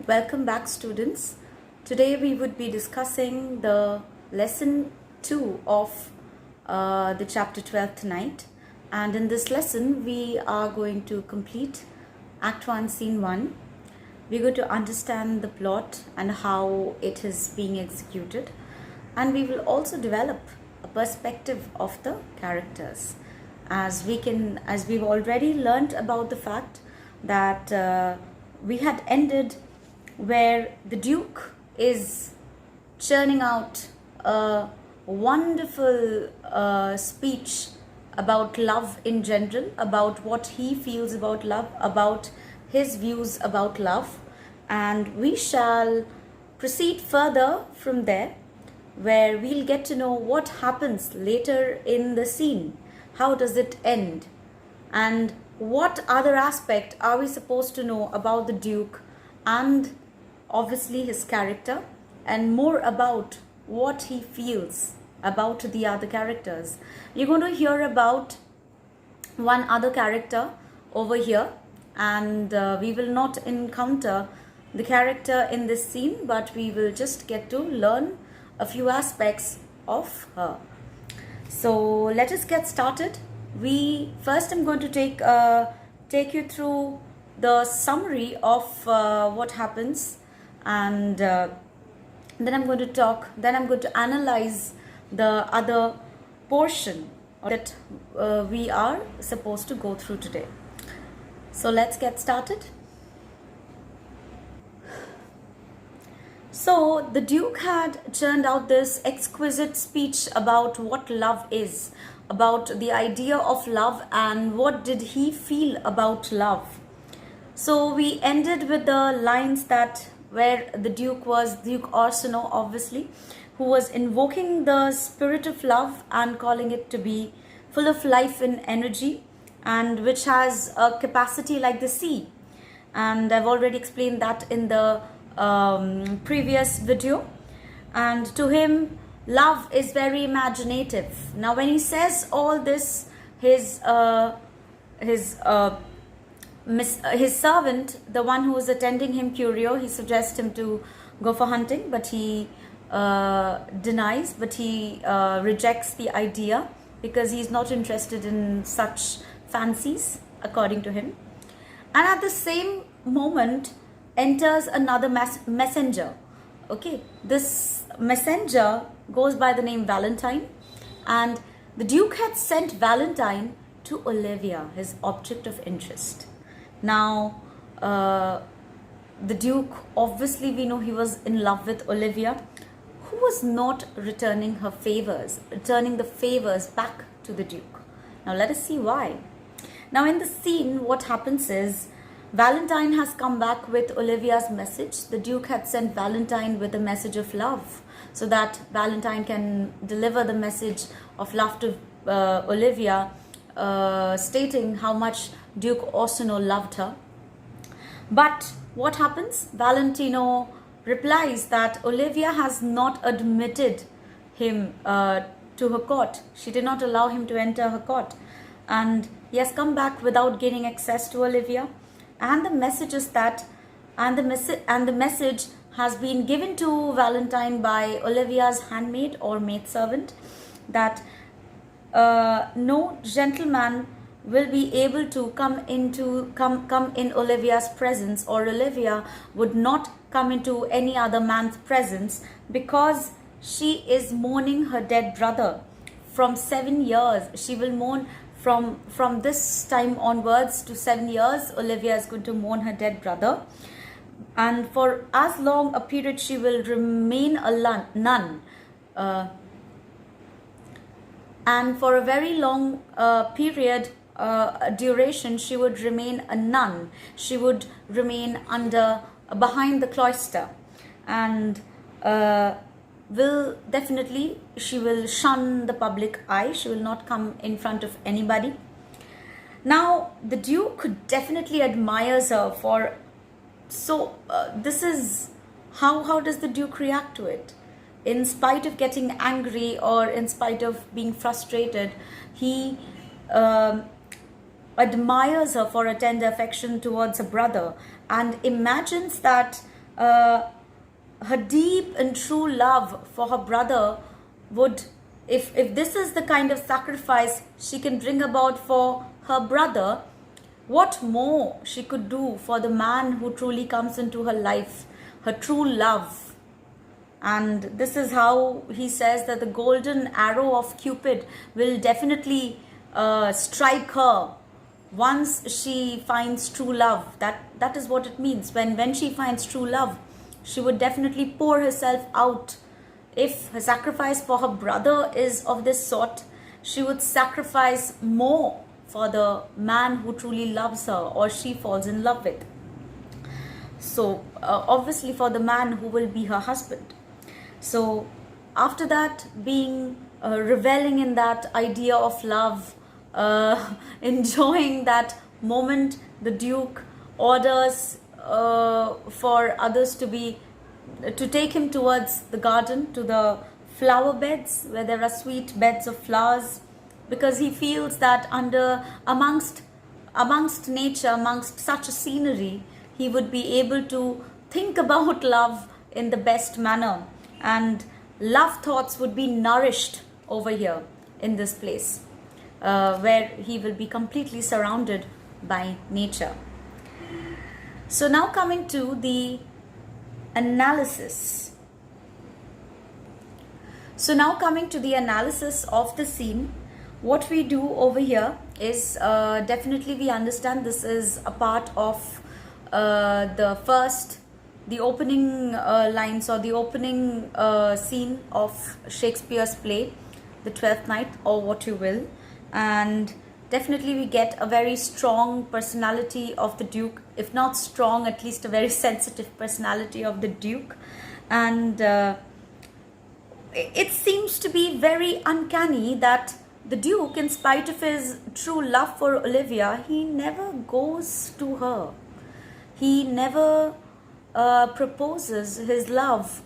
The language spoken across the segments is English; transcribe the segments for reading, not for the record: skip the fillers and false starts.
Welcome back, students. Today we would be discussing the lesson 2 of the chapter 12th tonight, and in this lesson we are going to complete Act 1, Scene 1. We're going to understand the plot and how it is being executed, and we will also develop a perspective of the characters, as we've already learned about the fact that we had ended where the Duke is churning out a wonderful speech about love in general, about what he feels about love, about his views about love, and we shall proceed further from there, where we'll get to know what happens later in the scene. How does it end? And what other aspect are we supposed to know about the Duke and obviously his character, and more about what he feels about the other characters. You're going to hear about one other character over here, and we will not encounter the character in this scene, but we will just get to learn a few aspects of her. So let us get started. I'm going to take you through the summary of what happens, and then I'm going to analyze the other portion that we are supposed to go through today. So let's get started. So the Duke had churned out this exquisite speech about what love is, about the idea of love, and what did he feel about love. So we ended with the lines that where the Duke was Duke Orsino, obviously, who was invoking the spirit of love and calling it to be full of life and energy, and which has a capacity like the sea. And I've already explained that in the previous video. And to him, love is very imaginative. Now, when he says all this, his servant, the one who was attending him, Curio, he suggests him to go for hunting, but he denies, but he rejects the idea because he's not interested in such fancies, according to him. And at the same moment enters another messenger. Okay, this messenger goes by the name Valentine, and the Duke had sent Valentine to Olivia, his object of interest. Now, the Duke, obviously we know he was in love with Olivia, who was not returning the favors back to the Duke. Now let us see why. Now in the scene, what happens is, Valentine has come back with Olivia's message. The Duke had sent Valentine with a message of love, so that Valentine can deliver the message of love to Olivia, stating how much Duke Orsino loved her. But what happens? Valentino replies that Olivia has not admitted him to her court. She did not allow him to enter her court, and he has come back without gaining access to Olivia. And the message is that, and the message has been given to Valentine by Olivia's handmaid or maidservant, that no gentleman will be able to come in Olivia's presence, or Olivia would not come into any other man's presence, because she is mourning her dead brother from 7 years. She will mourn from this time onwards to 7 years. Olivia is going to mourn her dead brother, and for as long a period she will remain a nun. And for a very long period, duration, she would remain a nun. She would remain behind the cloister, and she will shun the public eye. She will not come in front of anybody. Now the Duke definitely admires her for, so this is how does the Duke react to it? In spite of getting angry, or in spite of being frustrated, he admires her for a tender affection towards her brother, and imagines that her deep and true love for her brother would, if this is the kind of sacrifice she can bring about for her brother, what more she could do for the man who truly comes into her life, her true love. And this is how he says that the golden arrow of Cupid will definitely strike her once she finds true love. That is what it means. When she finds true love, she would definitely pour herself out. If her sacrifice for her brother is of this sort, she would sacrifice more for the man who truly loves her or she falls in love with. So obviously for the man who will be her husband. So after that, being reveling in that idea of love, enjoying that moment, the Duke orders for others to take him towards the garden, to the flower beds where there are sweet beds of flowers, because he feels that amongst nature, amongst such a scenery, he would be able to think about love in the best manner, and love thoughts would be nourished over here in this place, where he will be completely surrounded by nature. So now coming to the analysis. Of the scene, what we do over here is definitely we understand this is a part of the opening lines or the opening scene of Shakespeare's play, the Twelfth Night, or what you will. And definitely we get a very strong personality of the Duke, if not strong, at least a very sensitive personality of the Duke. And it seems to be very uncanny that the Duke, in spite of his true love for Olivia, he never goes to her. He never proposes his love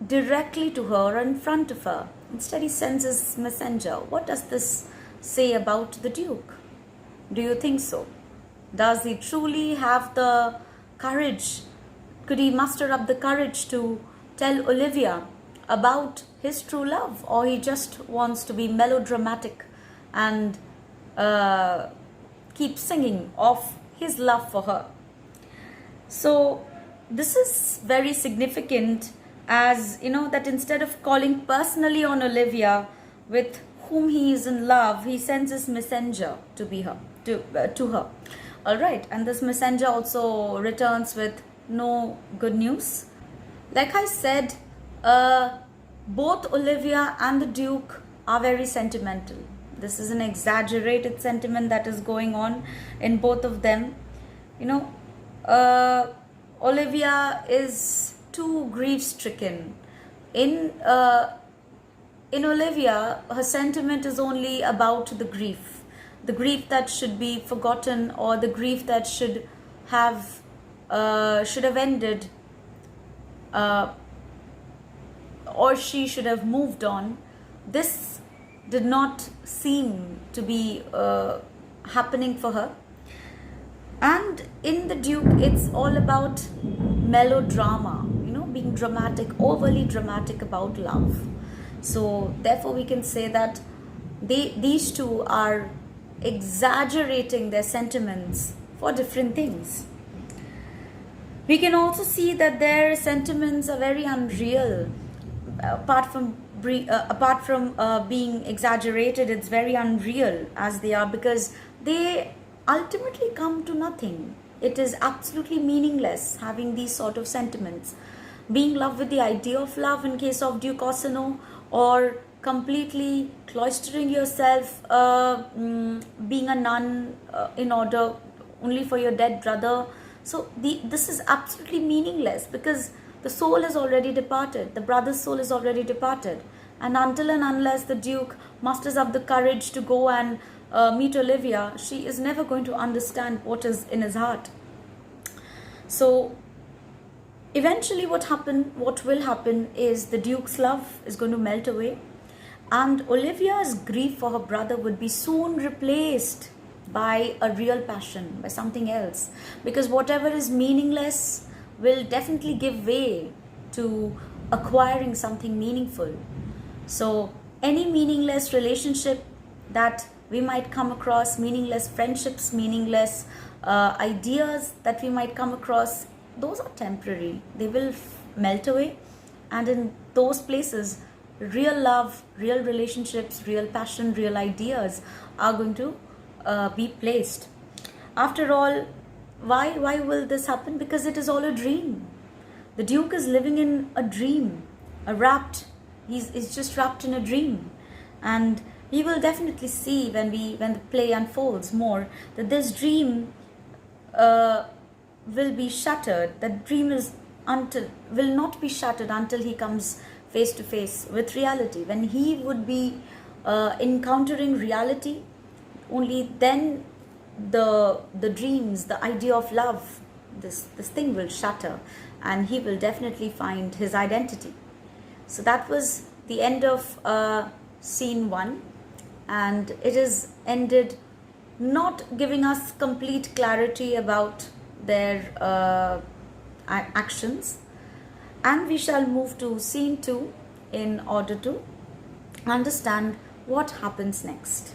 directly to her or in front of her. Instead, he sends his messenger. What does this say about the Duke? Do you think so? Does he truly have the courage? Could he muster up the courage to tell Olivia about his true love, or he just wants to be melodramatic and keep singing of his love for her? So this is very significant, as you know, that instead of calling personally on Olivia, with whom he is in love, he sends his messenger to her. All right, and this messenger also returns with no good news. Like I said, both Olivia and the Duke are very sentimental. This is an exaggerated sentiment that is going on in both of them. You know, Olivia is too grief-stricken. In Olivia, her sentiment is only about the grief that should be forgotten, or the grief that should have ended, or she should have moved on. This did not seem to be happening for her. And in the Duke, it's all about melodrama, you know, being dramatic, overly dramatic about love. So therefore we can say that these two are exaggerating their sentiments for different things. We can also see that their sentiments are very unreal. Apart from being exaggerated, it's very unreal as they are, because they ultimately come to nothing. It is absolutely meaningless having these sort of sentiments. Being in love with the idea of love in case of Duke Orsino, or completely cloistering yourself, being a nun in order only for your dead brother. So this is absolutely meaningless, because the soul is already departed. The brother's soul is already departed. And until and unless the Duke musters up the courage to go and meet Olivia, she is never going to understand what is in his heart. So eventually what will happen is the Duke's love is going to melt away, and Olivia's grief for her brother would be soon replaced by a real passion, by something else. Because whatever is meaningless, will definitely give way to acquiring something meaningful. So any meaningless relationship that we might come across, meaningless friendships, meaningless ideas that we might come across, those are temporary. They will melt away, and in those places, real love, real relationships, real passion, real ideas are going to be placed. After all, why will this happen? Because it is all a dream. The Duke is living in a dream, he's just wrapped in a dream. And we will definitely see when the play unfolds more, that this dream will be shattered. That dream will not be shattered until he comes face to face with reality. When he would be encountering reality, only then the dreams, the idea of love, this thing will shatter, and he will definitely find his identity. So that was the end of scene 1, and it is ended not giving us complete clarity about their actions, and we shall move to scene 2 in order to understand what happens next.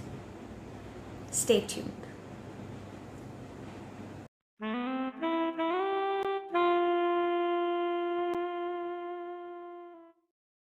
Stay tuned.